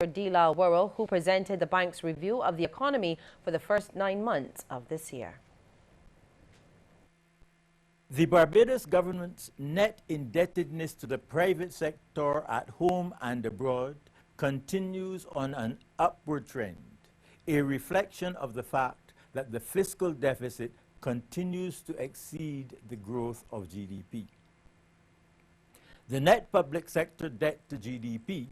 Dila Worrell, who presented the bank's review of the economy for the first 9 months of this year. The Barbados government's net indebtedness to the private sector at home and abroad continues on an upward trend, a reflection of the fact that the fiscal deficit continues to exceed the growth of GDP. The net public sector debt to GDP,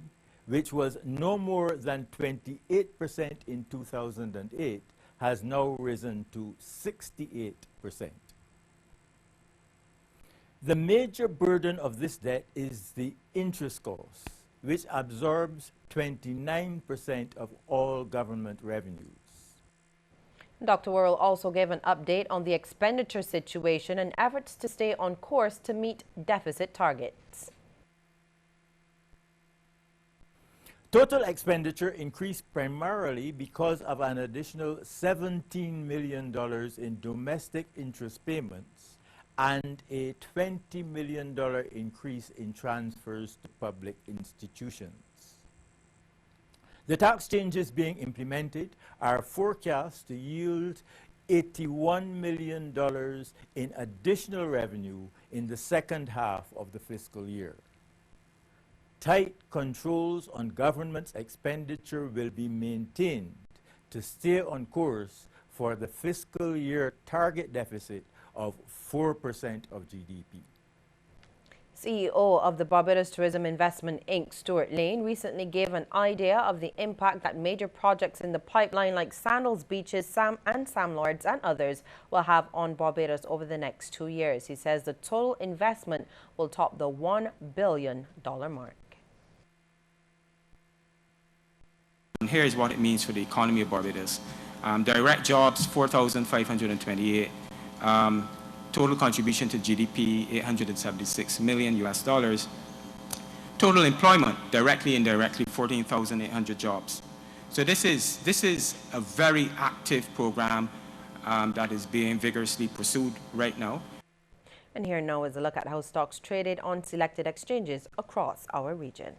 which was no more than 28% in 2008, has now risen to 68%. The major burden of this debt is the interest cost, which absorbs 29% of all government revenues. Dr. Worrell also gave an update on the expenditure situation and efforts to stay on course to meet deficit targets. Total expenditure increased primarily because of an additional $17 million in domestic interest payments and a $20 million increase in transfers to public institutions. The tax changes being implemented are forecast to yield $81 million in additional revenue in the second half of the fiscal year. Tight controls on government's expenditure will be maintained to stay on course for the fiscal year target deficit of 4% of GDP. CEO of the Barbados Tourism Investment Inc., Stuart Lane, recently gave an idea of the impact that major projects in the pipeline like Sandals Beaches, Sam Lords and others will have on Barbados over the next 2 years. He says the total investment will top the $1 billion mark. And here is what it means for the economy of Barbados. Direct jobs, 4,528. Total contribution to GDP, $876 million US dollars. Total employment, directly and indirectly, 14,800 jobs. So this is a very active program that is being vigorously pursued right now. And here now is a look at how stocks traded on selected exchanges across our region.